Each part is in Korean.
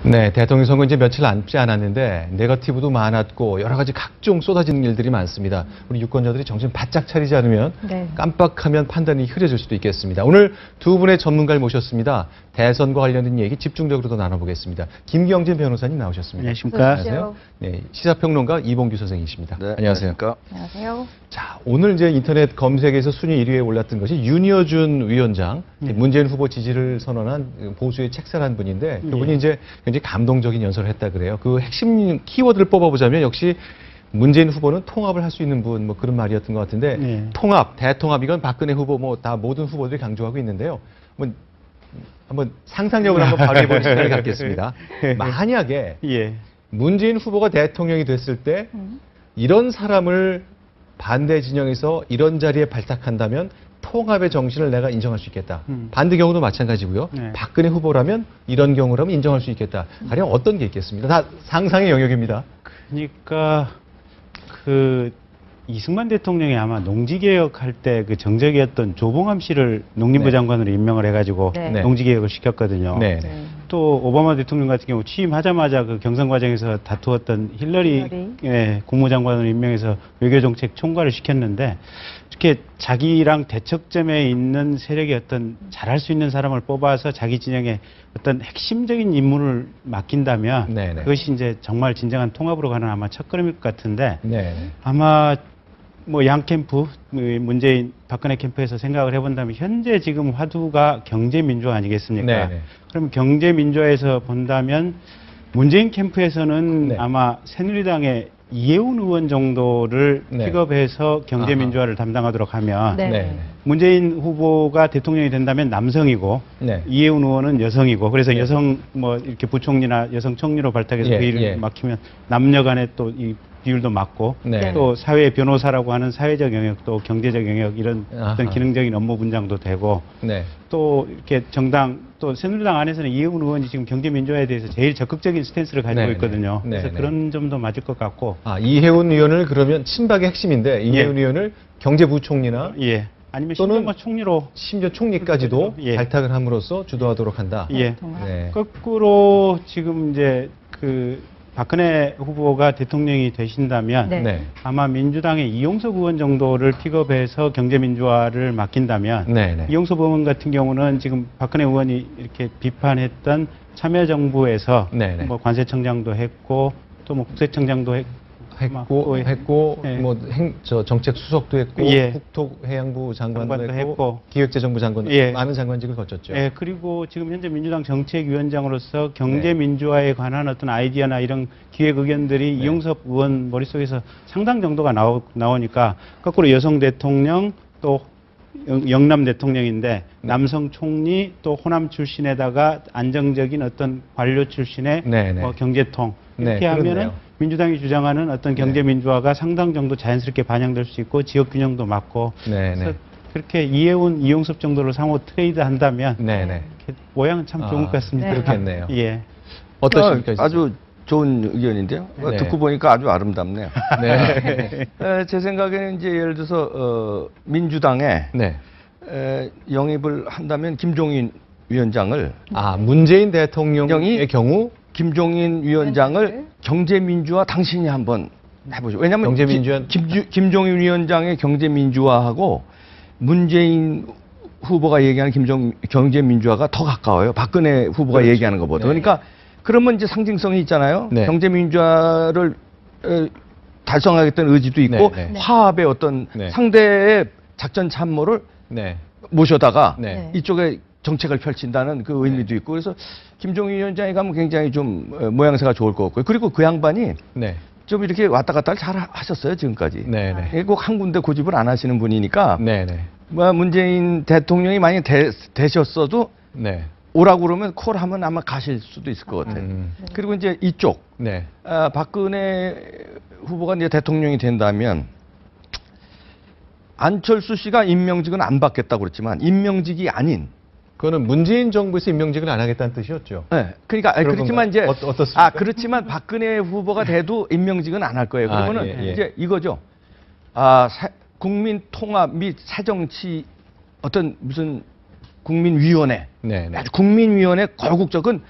네, 대통령 선거 이제 며칠 남지 않았는데 네거티브도 많았고 여러 가지 각종 쏟아지는 일들이 많습니다. 우리 유권자들이 정신 바짝 차리지 않으면 깜빡하면 판단이 흐려질 수도 있겠습니다. 오늘 두 분의 전문가를 모셨습니다. 대선과 관련된 얘기 집중적으로 더 나눠보겠습니다. 김경진 변호사님 나오셨습니다. 안녕하십니까. 안녕하세요. 네, 시사평론가 이봉규 선생님이십니다. 네, 안녕하세요. 안녕하세요. 자, 오늘 이제 인터넷 검색에서 순위 1위에 올랐던 것이 윤여준 위원장, 문재인 후보 지지를 선언한 보수의 책사란 분인데 그분이 이제 굉장히 감동적인 연설을 했다 그래요. 그 핵심 키워드를 뽑아보자면 역시 문재인 후보는 통합을 할 수 있는 분, 뭐 그런 말이었던 것 같은데 통합, 대통합 이건 박근혜 후보 뭐 다 모든 후보들이 강조하고 있는데요. 한번 상상력을 한번 발휘해보는 시간을 갖겠습니다. 만약에 문재인 후보가 대통령이 됐을 때 이런 사람을 반대 진영에서 이런 자리에 발탁한다면 통합의 정신을 내가 인정할 수 있겠다. 반대 경우도 마찬가지고요. 박근혜 후보라면 이런 경우라면 인정할 수 있겠다. 가령 어떤 게 있겠습니까? 다 상상의 영역입니다. 그러니까 그 이승만 대통령이 아마 농지개혁할 때 그 정적이었던 조봉암 씨를 농림부 장관으로 임명을 해가지고 농지개혁을 시켰거든요. 또 오바마 대통령 같은 경우 취임하자마자 그 경선 과정에서 다투었던 힐러리 국무장관으로 임명해서 외교정책 총괄을 시켰는데 이렇게 자기랑 대척점에 있는 세력의 어떤 잘할 수 있는 사람을 뽑아서 자기 진영에 어떤 핵심적인 임무를 맡긴다면 그것이 이제 정말 진정한 통합으로 가는 아마 첫걸음일 것 같은데 아마 뭐 양 캠프, 문재인, 박근혜 캠프에서 생각을 해본다면 현재 지금 화두가 경제민주화 아니겠습니까? 그럼 경제민주화에서 본다면 문재인 캠프에서는 아마 새누리당의 이해운 의원 정도를 픽업해서 경제민주화를 담당하도록 하면 문재인 후보가 대통령이 된다면 남성이고 이해운 의원은 여성이고 그래서 여성 뭐 이렇게 부총리나 여성 총리로 발탁해서 그 일을 맡기면 남녀 간에 또 이 비율도 맞고 또 사회 변호사라고 하는 사회적 영역 또 경제적 영역 이런 어떤 기능적인 업무 분장도 되고 또 이렇게 정당 또 새누리당 안에서는 이해운 의원이 지금 경제민주화에 대해서 제일 적극적인 스탠스를 가지고 있거든요. 그래서 그런 점도 맞을 것 같고. 이해운 의원을 그러면 친박의 핵심인데 이해운 의원을 경제부총리나 아니면 또는 심지어 총리로 심지어 총리까지도 발탁을 함으로써 주도하도록 한다. 거꾸로 지금 이제 그 박근혜 후보가 대통령이 되신다면 아마 민주당의 이용섭 의원 정도를 픽업해서 경제민주화를 맡긴다면 이용섭 의원 같은 경우는 지금 박근혜 의원이 이렇게 비판했던 참여정부에서 뭐 관세청장도 했고 또 뭐 국세청장도 했고 뭐 정책 수석도 했고 국토해양부 장관도 했고 기획재정부 장관도 많은 장관직을 거쳤죠. 그리고 지금 현재 민주당 정책위원장으로서 경제민주화에 관한 어떤 아이디어나 이런 기획 의견들이 이용섭 의원 머릿속에서 상당 정도가 나오니까 거꾸로 여성 대통령 또 영남 대통령인데 남성 총리 또 호남 출신에다가 안정적인 어떤 관료 출신의 뭐 경제통 이렇게 하면은 민주당이 주장하는 어떤 경제민주화가 상당 정도 자연스럽게 반영될 수 있고 지역 균형도 맞고 그래서 그렇게 이해운, 이용섭 정도로 상호 트레이드 한다면 모양은 참 좋은 것 같습니다. 그렇겠네요. 어떠십니까? 아주 좋은 의견인데요. 듣고 보니까 아주 아름답네요. 제 생각에는 이제 예를 들어서 민주당에 영입을 한다면 김종인 위원장을 문재인 대통령의 경우 김종인 위원장을 경제민주화 당신이 한번 해보죠. 왜냐하면 김종인 위원장의 경제민주화하고 문재인 후보가 얘기하는 경제민주화가 더 가까워요. 박근혜 후보가 얘기하는 것보다. 그러니까 그러면 이제 상징성이 있잖아요. 경제민주화를 달성하겠다는 의지도 있고 화합의 어떤 상대의 작전 참모를 모셔다가 이쪽에 정책을 펼친다는 그 의미도 있고 그래서 김종인 위원장이 가면 굉장히 좀 모양새가 좋을 것 같고요. 그리고 그 양반이 좀 이렇게 왔다 갔다를 잘 하셨어요 지금까지. 꼭 한 군데 고집을 안 하시는 분이니까 문재인 대통령이 만약 되셨어도 오라고 그러면 콜하면 아마 가실 수도 있을 것 같아요. 그리고 이제 이쪽 박근혜 후보가 이제 대통령이 된다면 안철수 씨가 임명직은 안 받겠다고 그랬지만 임명직이 아닌 그거는 문재인 정부에서 임명직을 안 하겠다는 뜻이었죠. 그러니까 그렇지만 이제 어떻습니까? 그렇지만 박근혜 후보가 돼도 임명직은 안 할 거예요. 그러면은 이제 이거죠. 국민 통합 및 새정치 어떤 무슨 국민위원회, 국민위원회 거국적은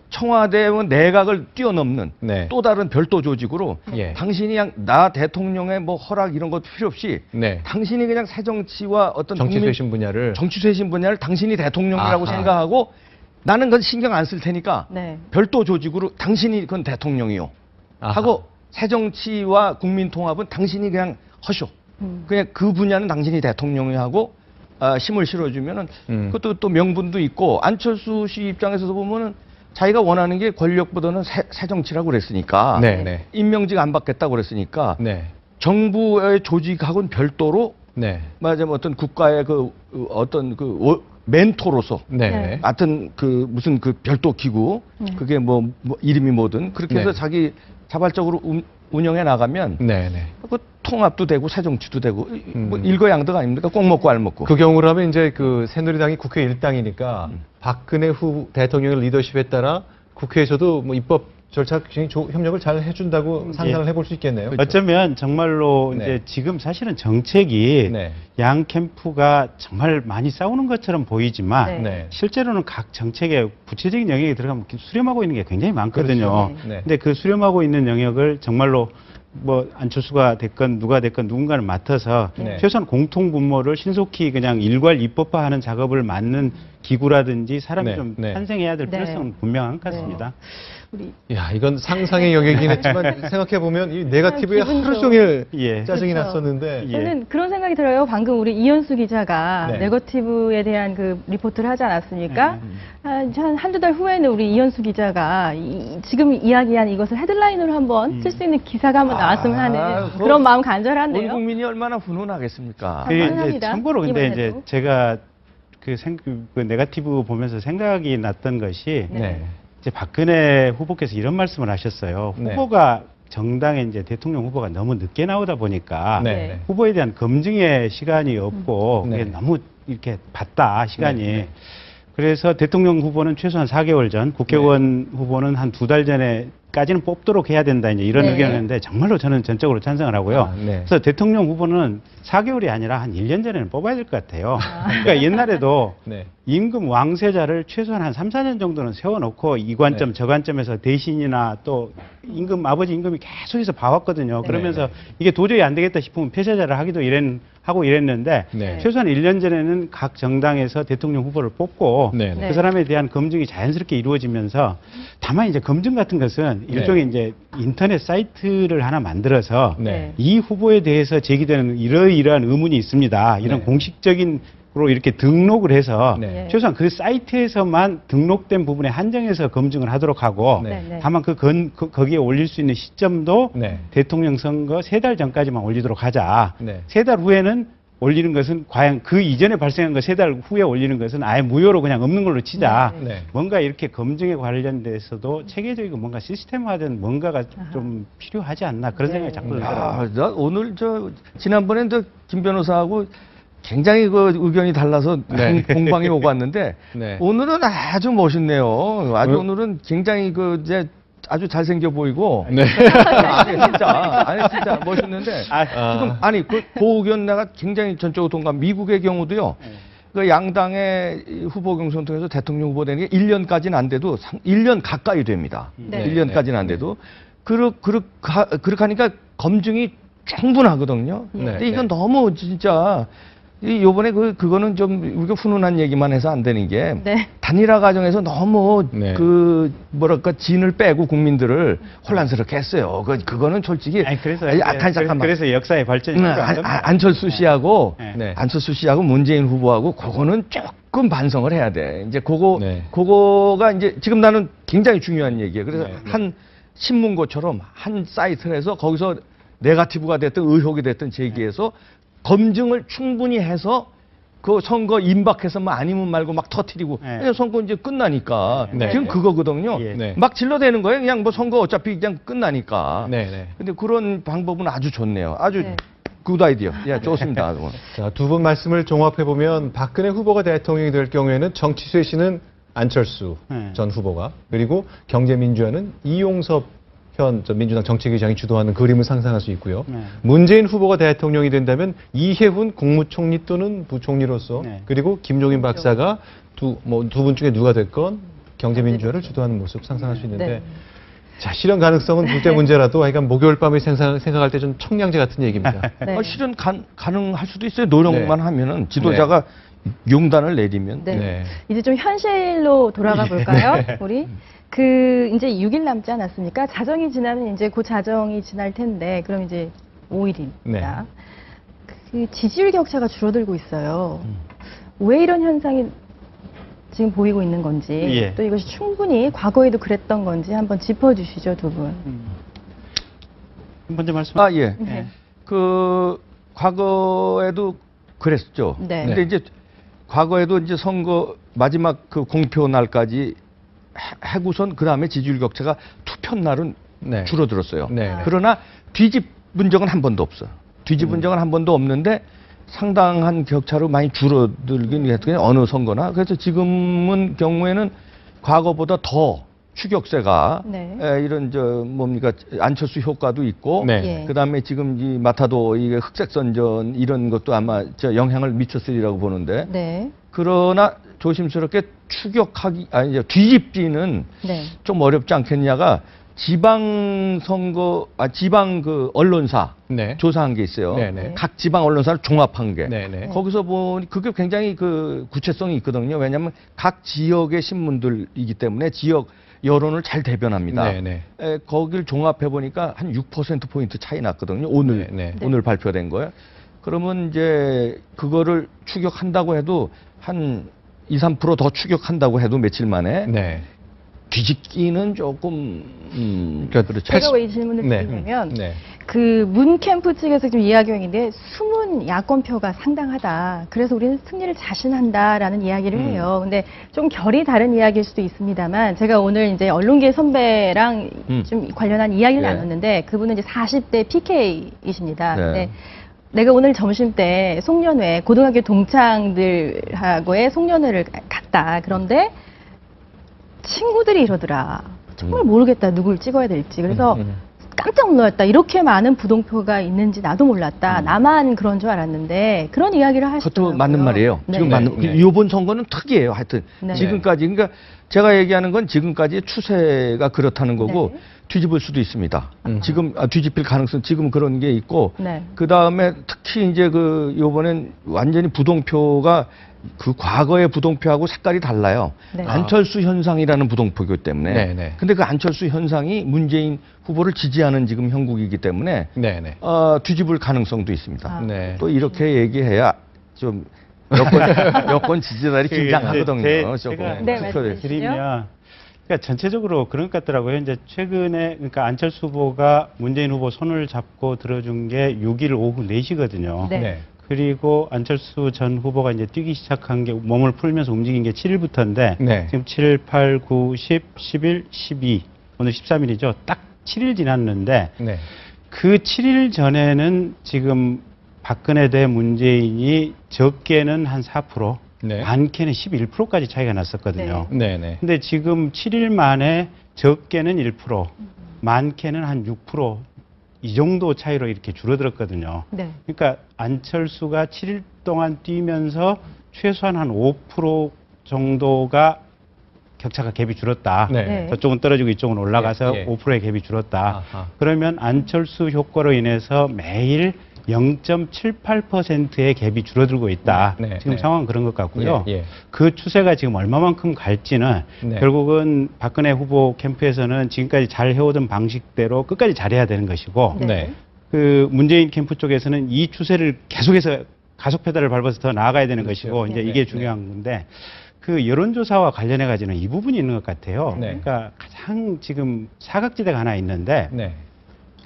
청와대의 내각을 뛰어넘는 네. 또 다른 별도 조직으로 예. 당신이 그냥 나 대통령의 뭐 허락 이런 것 필요 없이 네. 당신이 그냥 새정치와 어떤 정치 쇄신 분야를 정치 쇄신 분야를 당신이 대통령이라고 아하. 생각하고 나는 그건 신경 안 쓸 테니까 네. 별도 조직으로 당신이 그건 대통령이요 아하. 하고 새정치와 국민 통합은 당신이 그냥 허쇼. 그냥 그 분야는 당신이 대통령이 하고 힘을 실어주면은 그것도 또 명분도 있고 안철수 씨 입장에서도 보면은 자기가 원하는 게 권력보다는 새정치라고 그랬으니까 네, 네. 임명직 안 받겠다고 그랬으니까 네. 정부의 조직하고는 별도로 네. 말하자면 어떤 국가의 어떤 멘토로서 네. 하여튼 무슨 별도 기구 그게 뭐 이름이 뭐든 그렇게 해서 네. 자기 자발적으로 운영해 나가면 네. 네. 그 통합도 되고 새정치도 되고 뭐 일거양득 아닙니까? 꼭 먹고 알 먹고. 그 경우라면 이제 새누리당이 국회 일당이니까 박근혜 대통령의 리더십에 따라 국회에서도 뭐 입법 절차 굉장히 협력을 잘 해준다고 상상을 해볼 수 있겠네요. 어쩌면 정말로 네. 이제 지금 사실은 정책이 네. 양 캠프가 정말 많이 싸우는 것처럼 보이지만 네. 네. 실제로는 각 정책에 구체적인 영역이 들어가면 수렴하고 있는 게 굉장히 많거든요. 그렇죠. 네. 근데 그 수렴하고 있는 영역을 정말로 뭐 안철수가 됐건 누가 됐건 누군가를 맡아서 네. 최소한 공통 분모를 신속히 그냥 일괄 입법화하는 작업을 맡는 기구라든지 사람이 네. 좀 네. 탄생해야 될 네. 필요성은 분명한 것 같습니다. 우리 야, 이건 상상의 영역이긴 했지만 생각해보면 이 네거티브에 기분 하루 좋은. 종일 예. 짜증이 그렇죠. 났었는데 예. 저는 그런 생각이 들어요. 방금 우리 이현수 기자가 네. 네거티브에 대한 그 리포트를 하지 않았습니까? 한두 달 후에는 우리 이현수 기자가 지금 이야기한 이것을 헤드라인으로 한번 쓸 수 있는 기사가 한번 나왔으면 하는 그거 그런 마음 온 간절한데요. 국민이 얼마나 훈훈하겠습니까? 아, 이제 감사합니다. 참고로 근데 이번에도. 이제 제가 그 네거티브 보면서 생각이 났던 것이 네. 이제 박근혜 후보께서 이런 말씀을 하셨어요. 네. 후보가 정당에 이제 대통령 후보가 너무 늦게 나오다 보니까 네. 후보에 대한 검증의 시간이 없고 네. 그게 너무 이렇게 봤다 시간이. 네. 그래서 대통령 후보는 최소한 4개월 전, 국회의원 후보는 한 2달 전에까지는 뽑도록 해야 된다 이제 이런 네. 의견이었는데 정말로 저는 전적으로 찬성을 하고요. 아, 네. 그래서 대통령 후보는 4개월이 아니라 한 1년 전에는 뽑아야 될 것 같아요. 그러니까 옛날에도 네. 임금 왕세자를 최소한 한 3, 4년 정도는 세워놓고 이 관점, 네. 저 관점에서 대신이나 또 임금, 아버지 임금이 계속해서 봐왔거든요. 그러면서 이게 도저히 안 되겠다 싶으면 폐쇄자를 하고 이랬는데 네. 최소한 1년 전에는 각 정당에서 대통령 후보를 뽑고 네. 네. 그 사람에 대한 검증이 자연스럽게 이루어지면서 다만 이제 검증 같은 것은 일종의 이제 인터넷 사이트를 하나 만들어서 네. 이 후보에 대해서 제기되는 이러이러한 의문이 있습니다. 이런 네. 공식적인 으로 이렇게 등록을 해서 네. 최소한 그 사이트에서만 등록된 부분에 한정해서 검증을 하도록 하고 네. 네. 다만 거기에 올릴 수 있는 시점도 네. 대통령 선거 3달 전까지만 올리도록 하자. 네. 3달 후에는 올리는 것은 과연 그 이전에 발생한 거 3달 후에 올리는 것은 아예 무효로 그냥 없는 걸로 치자. 네. 뭔가 이렇게 검증에 관련돼서도 체계적이고 뭔가 시스템화된 뭔가가 좀 필요하지 않나 그런 생각이 자꾸 들더라고요. 나 오늘 지난번에 김 변호사하고 굉장히 그 의견이 달라서 네. 공방이 오고 왔는데 네. 오늘은 아주 멋있네요. 아주 어? 오늘은 굉장히 이제 아주 잘생겨 보이고 네. 아니 진짜 멋있는데 아, 지금 아니 그 의견 내가 굉장히 전적으로 동감. 미국의 경우도요. 그 양당의 후보 경선 통해서 대통령 후보 되는 게 1년까지는 안 돼도 1년 가까이 됩니다. 네. 1년까지는 안 돼도 그렇게 하니까 검증이 충분하거든요. 네. 근데 이건 너무 진짜 요번에 그거는 좀 우리가 훈훈한 얘기만 해서 안 되는 게 네. 단일화 과정에서 너무 네. 뭐랄까 진을 빼고 국민들을 혼란스럽게 했어요. 그거는 솔직히 잠깐만. 그래서 역사의 발전이 필요한 겁니다. 안철수 씨하고 네. 안철수 씨하고 문재인 후보하고 그거는 조금 반성을 해야 돼. 이제 네. 그거가 이제 지금 나는 굉장히 중요한 얘기예요. 그래서 네. 한 신문고처럼 한 사이트를 해서 거기서 네거티브가 됐든 의혹이 됐든 제기해서 검증을 충분히 해서 그 선거 임박해서만 아니면 말고 막 터트리고 네. 그냥 선거 이제 끝나니까 네. 지금 그거거든요. 예. 네. 막 질러대는 거예요. 그냥 뭐 선거 어차피 그냥 끝나니까. 네. 네. 근데 그런 방법은 아주 좋네요. 아주 네. 굿 아이디어. 예, 좋습니다. 자, 두 분 말씀을 종합해 보면 박근혜 후보가 대통령이 될 경우에는 정치 쇄신은 안철수 네. 전 후보가 그리고 경제민주화는 이용섭 현 민주당 정책위장이 주도하는 그림을 상상할 수 있고요. 네. 문재인 후보가 대통령이 된다면 이해훈 국무총리 또는 부총리로서 네. 그리고 김종인 박사가 두 분 중에 누가 됐건 경제민주화를 주도하는 모습 상상할 수 있는데 네. 자, 실현 가능성은 둘째 문제라도 하여간 목요일 밤에 생각할 때 좀 청량제 같은 얘기입니다. 네. 실현 가능할 수도 있어요. 노력만 하면은 지도자가 용단을 내리면. 네. 네. 이제 좀 현실로 돌아가 볼까요? 우리 이제 6일 남지 않았습니까? 자정이 지나면 이제 그 자정이 지날 텐데 그럼 이제 5일입니다. 네. 그 지지율 격차가 줄어들고 있어요. 왜 이런 현상이 지금 보이고 있는 건지, 예. 또 이것이 충분히 과거에도 그랬던 건지 한번 짚어주시죠, 두 분. 먼저 말씀. 아, 예. 네. 그 과거에도 그랬죠. 네. 근데 이제 과거에도 이제 선거 마지막 그 공표 날까지 해고선 그 다음에 지지율 격차가 투표 날은 네. 줄어들었어요. 네. 그러나 뒤집은 적은 한 번도 없어. 뒤집은 적은 한 번도 없는데 상당한 격차로 많이 줄어들긴 했거든요. 어느 선거나. 그래서 지금은 경우에는 과거보다 더 추격세가 네. 이런 뭡니까 안철수 효과도 있고 네. 예. 그다음에 지금 이 마타도 이게 흑색 선전 이런 것도 아마 영향을 미쳤으리라고 보는데 네. 그러나 조심스럽게 추격하기 아니 이제 뒤집기는 네. 좀 어렵지 않겠냐가 지방 그 언론사 네. 조사한 게 있어요. 네네. 각 지방 언론사를 종합한 게. 네네. 거기서 보니 그게 굉장히 그 구체성이 있거든요. 왜냐하면 각 지역의 신문들이기 때문에 지역 여론을 잘 대변합니다. 네네. 거길 종합해 보니까 한 6%포인트 차이 났거든요. 오늘 오늘 발표된 거예요. 그러면 이제 그거를 추격한다고 해도 한 2, 3% 더 추격한다고 해도 며칠 만에 네. 뒤집기는 조금 그렇죠. 제가 왜 이 질문을 네. 드리냐면 네. 그 문 캠프 측에서 좀 이야기한 게 숨은 야권표가 상당하다. 그래서 우리는 승리를 자신한다라는 이야기를 해요. 근데 좀 결이 다른 이야기일 수도 있습니다만 제가 오늘 이제 언론계 선배랑 좀 관련한 이야기를 네. 나눴는데 그분은 이제 40대 PK이십니다. 네. 근데 내가 오늘 점심 때 송년회 고등학교 동창들하고의 송년회를 갔다. 그런데 친구들이 이러더라. 정말 모르겠다. 누굴 찍어야 될지. 그래서 깜짝 놀랐다. 이렇게 많은 부동표가 있는지 나도 몰랐다. 나만 그런 줄 알았는데 그런 이야기를 하시더라고요. 그것도 맞는 말이에요. 네. 지금 맞는 이번 선거는 특이해요. 하여튼 네. 지금까지 그러니까 제가 얘기하는 건 지금까지 추세가 그렇다는 거고 네. 뒤집을 수도 있습니다. 지금 뒤집힐 가능성 지금 그런 게 있고 네. 그 다음에 특히 이제 그 요번엔 완전히 부동표가 그 과거의 부동표하고 색깔이 달라요. 네. 안철수 현상이라는 부동표이기 때문에. 네, 네. 근데 그 안철수 현상이 문재인 후보를 지지하는 지금 형국이기 때문에 네네. 뒤집을 가능성도 있습니다. 아. 네. 또 이렇게 얘기해야 좀 여권 지지자들이 긴장하거든요. 제가 네, 투표를. 말씀해 주시죠. 드리면 그러니까 전체적으로 그런 것 같더라고요. 이제 최근에 그러니까 안철수 후보가 문재인 후보 손을 잡고 들어준 게 6일 오후 4시거든요. 네. 네. 그리고 안철수 전 후보가 이제 뛰기 시작한 게 몸을 풀면서 움직인 게 7일부터인데 네. 지금 7, 8, 9, 10, 11, 12 오늘 13일이죠. 딱 7일 지났는데 네. 그 7일 전에는 지금 박근혜 대 문재인이 적게는 한 4%, 네. 많게는 11%까지 차이가 났었거든요. 네네. 근데 지금 7일 만에 적게는 1%, 많게는 한 6%, 이 정도 차이로 이렇게 줄어들었거든요. 네. 그러니까 안철수가 7일 동안 뛰면서 최소한 한 5% 정도가 격차가 갭이 줄었다. 네. 네. 저쪽은 떨어지고 이쪽은 올라가서 예, 예. 5%의 갭이 줄었다. 아하. 그러면 안철수 효과로 인해서 매일 0.78%의 갭이 줄어들고 있다. 네, 지금 네. 상황은 그런 것 같고요. 예, 예. 그 추세가 지금 얼마만큼 갈지는 네. 결국은 박근혜 후보 캠프에서는 지금까지 잘 해오던 방식대로 끝까지 잘해야 되는 것이고 네. 네. 그 문재인 캠프 쪽에서는 이 추세를 계속해서 가속 페달을 밟아서 더 나아가야 되는 그렇죠. 것이고 이제 네, 이게 네. 중요한 건데 그 여론조사와 관련해 가지고는 이 부분이 있는 것 같아요. 네. 그러니까 가장 지금 사각지대가 하나 있는데 네.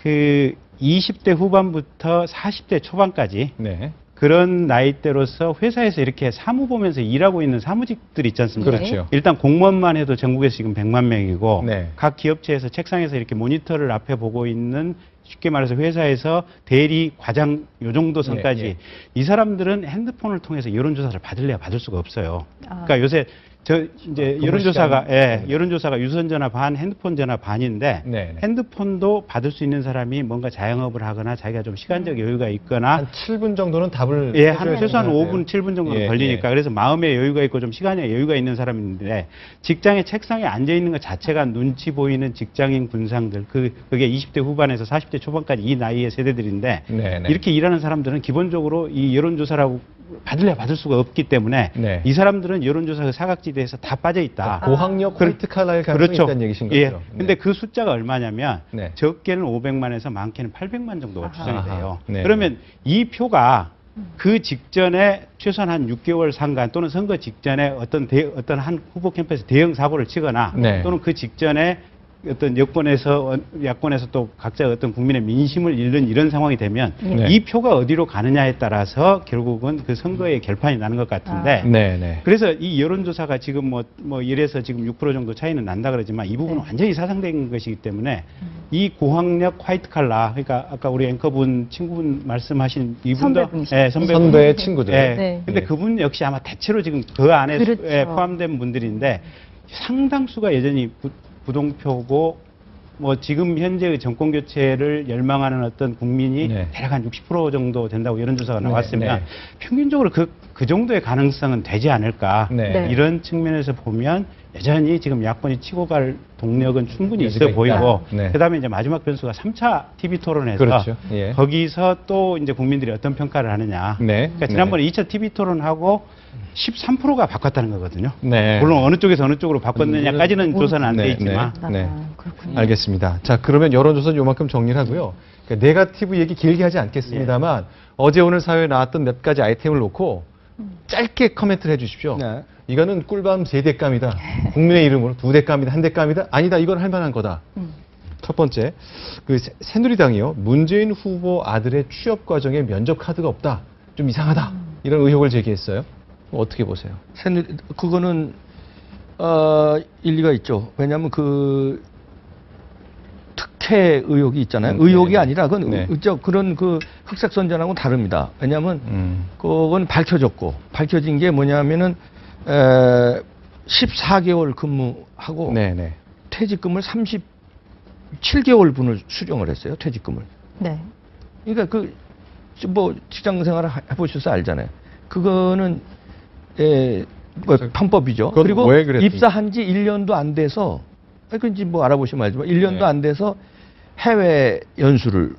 그 20대 후반부터 40대 초반까지 네. 그런 나이대로서 회사에서 이렇게 사무 보면서 일하고 있는 사무직들 있지 않습니까? 그렇죠. 일단 공무원만 해도 전국에서 지금 100만 명이고 네. 각 기업체에서 책상에서 이렇게 모니터를 앞에 보고 있는 쉽게 말해서 회사에서 대리, 과장 요 정도 선까지 예, 예. 이 사람들은 핸드폰을 통해서 여론조사를 받을래야 받을 수가 없어요. 아. 그러니까 요새 이제 여론조사가, 여론조사가 유선 전화 반, 핸드폰 전화 반인데, 네. 핸드폰도 받을 수 있는 사람이 뭔가 자영업을 하거나 자기가 좀 시간적 여유가 있거나, 한 7분 정도는 답을. 최소한 5분, 7분 정도는 걸리니까. 그래서 마음의 여유가 있고 좀 시간의 여유가 있는 사람인데, 직장의 책상에 앉아 있는 것 자체가 눈치 보이는 직장인 군상들, 그게 20대 후반에서 40대 초반까지 이 나이의 세대들인데, 이렇게 일하는 사람들은 기본적으로 이 여론조사라고 받을래야 받을 수가 없기 때문에 이 사람들은 여론조사 그 사각지대에서 다 빠져 있다. 고학력 화이트 칼라의 가능성이 있다는 얘기신 거죠. 근데 그 숫자가 얼마냐면 적게는 500만에서 많게는 800만 정도가 추정이 돼요. 그러면 이 표가 그 직전에 최소한 한 6개월 상간 또는 선거 직전에 어떤 한 후보 캠프에서 대형 사고를 치거나 또는 그 직전에 어떤 여권에서 야권에서 또 각자 어떤 국민의 민심을 잃는 이런 상황이 되면 이 표가 어디로 가느냐에 따라서 결국은 그 선거의 결판이 나는 것 같은데 그래서 이 여론조사가 지금 뭐 이래서 지금 6% 정도 차이는 난다 그러지만 이 부분은 완전히 사상된 것이기 때문에 이 고학력 화이트 칼라 그러니까 아까 우리 앵커분 친구분 말씀하신 이분도 선배의 친구들. 근데 그분 역시 아마 대체로 지금 그 안에 포함된 분들인데 상당수가 여전히 부동표고 뭐 지금 현재의 정권 교체를 열망하는 어떤 국민이 대략 한 60% 정도 된다고 여론조사가 나왔으면 평균적으로 그 정도의 가능성은 되지 않을까 이런 측면에서 보면 여전히 지금 야권이 치고 갈 동력은 충분히 있어 보이고 그다음에 이제 마지막 변수가 3차 TV 토론에서 거기서 또 이제 국민들이 어떤 평가를 하느냐. 그러니까 지난번에 2차 TV 토론하고 13%가 바꿨다는 거거든요. 물론 어느 쪽에서 어느 쪽으로 바꿨느냐까지는 조사는 안 돼 있지만. 그렇군요. 알겠습니다. 자, 그러면 여론조사는 요만큼 정리를 하고요. 그러니까 네거티브 얘기 길게 하지 않겠습니다만 어제 오늘 사회에 나왔던 몇 가지 아이템을 놓고 짧게 코멘트를 해주십시오. 이거는 꿀밤 3대감이다. 국민의 이름으로 2대감이다. 1대감이다. 아니다. 이건 할 만한 거다. 첫 번째, 그 새누리당이요. 문재인 후보 아들의 취업 과정에 면접 카드가 없다. 좀 이상하다. 이런 의혹을 제기했어요. 어떻게 보세요? 그거는 일리가 있죠. 왜냐하면 그 특혜 의혹이 있잖아요. 의혹이 아니라 그런 그 흑색 선전하고는 다릅니다. 왜냐하면 그건 밝혀졌고 밝혀진 게 뭐냐면은 14개월 근무하고 퇴직금을 37개월 분을 수령을 했어요. 퇴직금을. 그러니까 뭐 직장 생활을 해보셔서 알잖아요. 그거는 뭐 편법이죠. 그리고 입사한 지 1년도 안 돼서 그건지 뭐 알아보시면 알지만 1년도 안 돼서 해외 연수를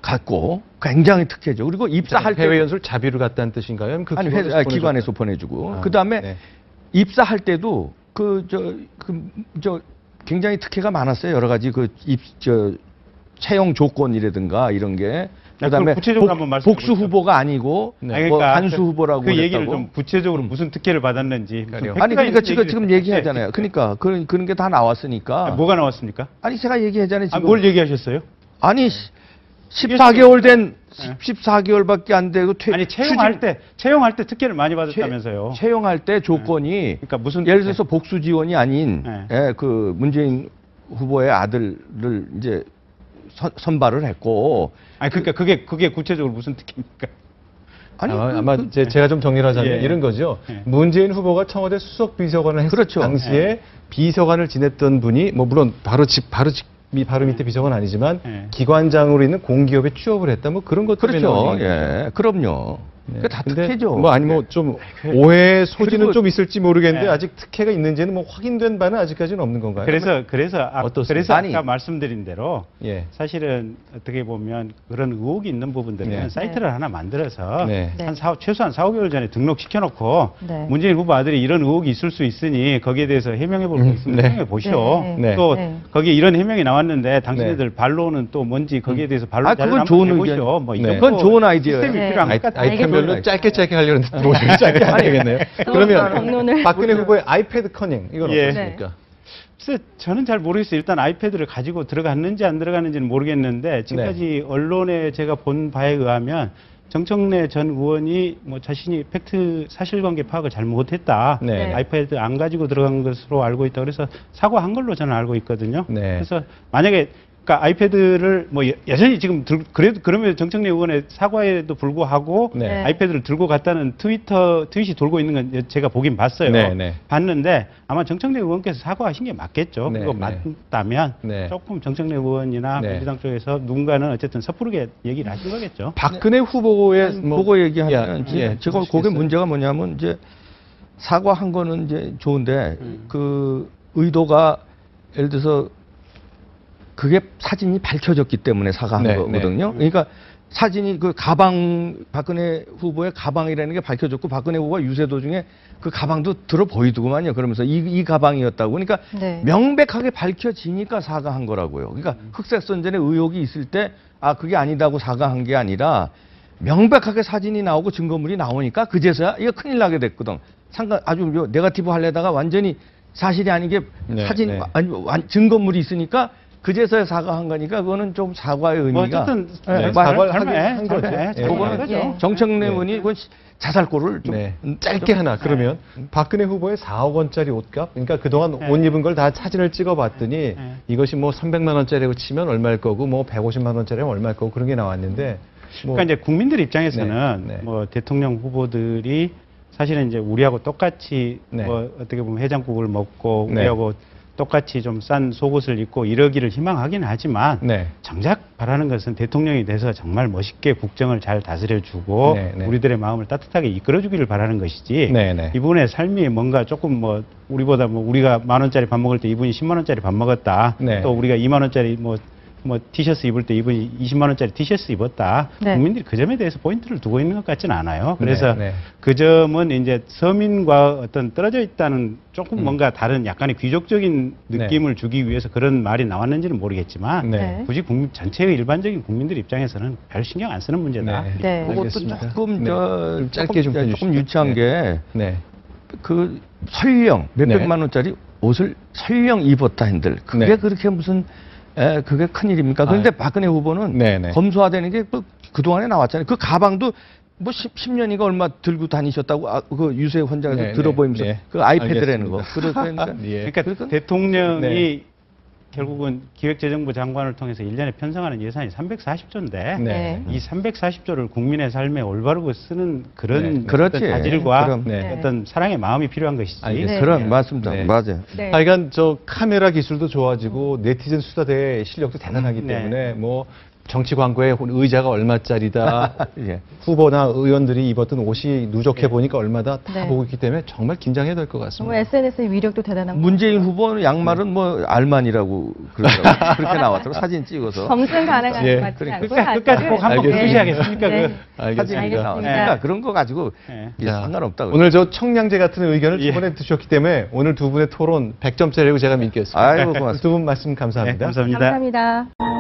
갔고 굉장히 특혜죠. 그리고 입사할 때 해외 연수를 자비로 갔다는 뜻인가요? 아니 기관에서 보내주고 그 다음에 입사할 때도 굉장히 특혜가 많았어요. 여러 가지 채용 조건이라든가 이런 게. 그다음에 구체적으로 한번 말씀해 복수 후보가 아니고 그러니까 한수 후보라고 그 얘기를 좀 구체적으로 무슨 특혜를 받았는지. 아니 그러니까 지금 얘기하잖아요. 그러니까 그런 게 다 나왔으니까. 뭐가 나왔습니까? 아니 제가 얘기하잖아요. 지금. 뭘 얘기하셨어요? 아니 14개월 된 14개월밖에 안 되고 아니 채용할 때 특혜를 많이 받았다면서요. 채용할 때 조건이 그러니까 무슨 예를 들어서 복수 지원이 아닌 그 문재인 후보의 아들을 이제 선발을 했고. 아니 그러니까 그게 구체적으로 무슨 특혜입니까? 아니 아마 제가 좀 정리를 하자면 이런 거죠. 문재인 후보가 청와대 수석 비서관을 했을 당시에 비서관을 지냈던 분이 뭐 물론 바로 밑에 비서관 아니지만 기관장으로 있는 공기업에 취업을 했다 뭐 그런 것들. 그렇죠. 그럼요. 그게 다 특혜죠. 뭐 아니 뭐 좀 오해 소지는 좀 있을지 모르겠는데 아직 특혜가 있는지는 뭐 확인된 바는 아직까지는 없는 건가요? 그래서 아까 말씀드린 대로 사실은 어떻게 보면 그런 의혹이 있는 부분들은 사이트를 하나 만들어서 최소한 4, 5개월 전에 등록시켜놓고 문재인 후보 아들이 이런 의혹이 있을 수 있으니 거기에 대해서 해명해 볼 수 있으면 해명해 보시오. 또 거기에 이런 해명이 나왔는데 당신들 반론은 또 뭔지 거기에 대해서 반론 그건 좋은 의견이죠. 뭐 그건 좋은 아이디어예요. 시스템이 필요한 것 같아요. 별로 짧게 하려는데 짧게 안 되겠네요. 그러면 박근혜 후보의 아이패드 커닝 이건 어떻습니까? 글쎄 저는 잘 모르겠어요. 일단 아이패드를 가지고 들어갔는지 안 들어갔는지는 모르겠는데 지금까지 언론에 제가 본 바에 의하면 정청래 전 의원이 뭐 자신이 팩트 사실관계 파악을 잘 못했다. 아이패드 안 가지고 들어간 것으로 알고 있다. 그래서 사과한 걸로 저는 알고 있거든요. 그래서 만약에 그러니까 아이패드를 뭐 여전히 지금 그래도 그러면 정청래 의원의 사과에도 불구하고 네. 아이패드를 들고 갔다는 트윗이 돌고 있는 건 제가 보긴 봤어요. 네, 네. 봤는데 아마 정청래 의원께서 사과하신 게 맞겠죠. 네, 그거 네. 맞다면 네. 조금 정청래 의원이나 네. 민주당 쪽에서 누군가는 어쨌든 섣부르게 얘기를 하신 거겠죠. 박근혜 후보의 뭐 보고 얘기하면 예, 제가 거기 문제가 뭐냐면 이제 사과한 거는 이제 좋은데 그 의도가 예를 들어서 그게 사진이 밝혀졌기 때문에 사과한 네, 거거든요. 그러니까 사진이 그 가방 박근혜 후보의 가방이라는 게 밝혀졌고 박근혜 후보가 유세 도중에 그 가방도 들어 보이더구만요. 그러면서 이 가방이었다고. 그러니까 네. 명백하게 밝혀지니까 사과한 거라고요. 그러니까 흑색선전에 의혹이 있을 때 아 그게 아니다고 사과한 게 아니라 명백하게 사진이 나오고 증거물이 나오니까 그제서야 이거 큰일 나게 됐거든. 아주 네거티브 하려다가 완전히 사실이 아닌 게 네, 사진 네. 아니 증거물이 있으니까 그제서야 사과한 거니까 그거는 좀 사과의 뭐 의미가 어쨌든 네, 사과를 사과를 한 한 거죠. 거죠. 예. 그거는 거죠. 정청래 네. 의원이 그건 자살골을 좀 네. 짧게 하나 그러면 박근혜 후보의 4억 원짜리 옷값 그러니까 그동안 네. 옷 입은 걸 다 사진을 찍어봤더니 네. 이것이 뭐 300만 원짜리고 치면 얼마일 거고 뭐 150만 원짜리면 얼마일 거고 그런 게 나왔는데 뭐 그러니까 이제 국민들 입장에서는 네, 네. 뭐 대통령 후보들이 사실은 이제 우리하고 똑같이 네. 뭐 어떻게 보면 해장국을 먹고 네. 우리하고 똑같이 좀 싼 속옷을 입고 이러기를 희망하긴 하지만 네. 정작 바라는 것은 대통령이 돼서 정말 멋있게 국정을 잘 다스려주고 네, 네. 우리들의 마음을 따뜻하게 이끌어주기를 바라는 것이지 네, 네. 이분의 삶이 뭔가 조금 뭐 우리보다 뭐 우리가 10,000원짜리 밥 먹을 때 이분이 10만 원짜리 밥 먹었다. 네. 또 우리가 2만 원짜리 뭐 티셔츠 입을 때 이분이 20만 원짜리 티셔츠 입었다. 네. 국민들이 그 점에 대해서 포인트를 두고 있는 것 같지는 않아요. 그래서 네, 네. 그 점은 이제 서민과 어떤 떨어져 있다는 조금 뭔가 다른 약간의 귀족적인 느낌을 주기 위해서 그런 말이 나왔는지는 모르겠지만 네. 굳이 국민 전체의 일반적인 국민들 입장에서는 별 신경 안 쓰는 문제다. 네. 네. 그것도 알겠습니다. 조금 네. 저 짧게 좀 조금 해주시죠. 유치한 네. 게 네. 그 설령 네. 몇백만 원짜리 옷을 설령 입었다 한들 그게 네. 그렇게 무슨 그게 큰일입니까? 그런데 박근혜 후보는 네, 네. 검소화되는 게 뭐 그동안에 나왔잖아요. 그 가방도 뭐 10년이가 얼마 들고 다니셨다고 그 유세 현장에서 네, 들어보이면서 네, 네. 그 아이패드라는 거. 알겠습니다. 그러니까 예. 그러니까 대통령이 네. 결국은 기획재정부 장관을 통해서 1년에 편성하는 예산이 340조인데 네. 이 340조를 국민의 삶에 올바르고 쓰는 그런 네. 어떤 그렇지. 자질과 그럼. 네. 어떤 사랑의 마음이 필요한 것이지. 알겠습니다. 네. 그런 맞습니다. 네. 맞아요. 네. 하여간 저 카메라 기술도 좋아지고 네티즌 수다대 실력도 대단하기 네. 때문에 뭐 정치 광고에 의자가 얼마짜리다 예. 후보나 의원들이 입었던 옷이 누적해 보니까 얼마다 다 네. 보고 있기 때문에 정말 긴장해야 될 것 정말 같습니다. SNS의 위력도 대단한 문재인 후보는 양말은 뭐 알만이라고 그러더라고요. 그렇게 나왔더라고 사진 찍어서. 검증 가능한 예. 것 같지 않고 끝까지 꼭 한번 알겠습니다. 보시하겠습니까? 네. 사진이 알겠습니다. 나와. 알겠습니다. 그러니까 그런 거 가지고 네. 이게 자, 상관없다고. 오늘 저 청량제 같은 의견을 예. 저번에 주셨기 때문에 오늘 두 분의 토론 100점짜리라고 제가 믿겠습니다. 아이고 고맙습니다. 두 분 말씀 감사합니다. 네, 감사합니다. 감사합니다.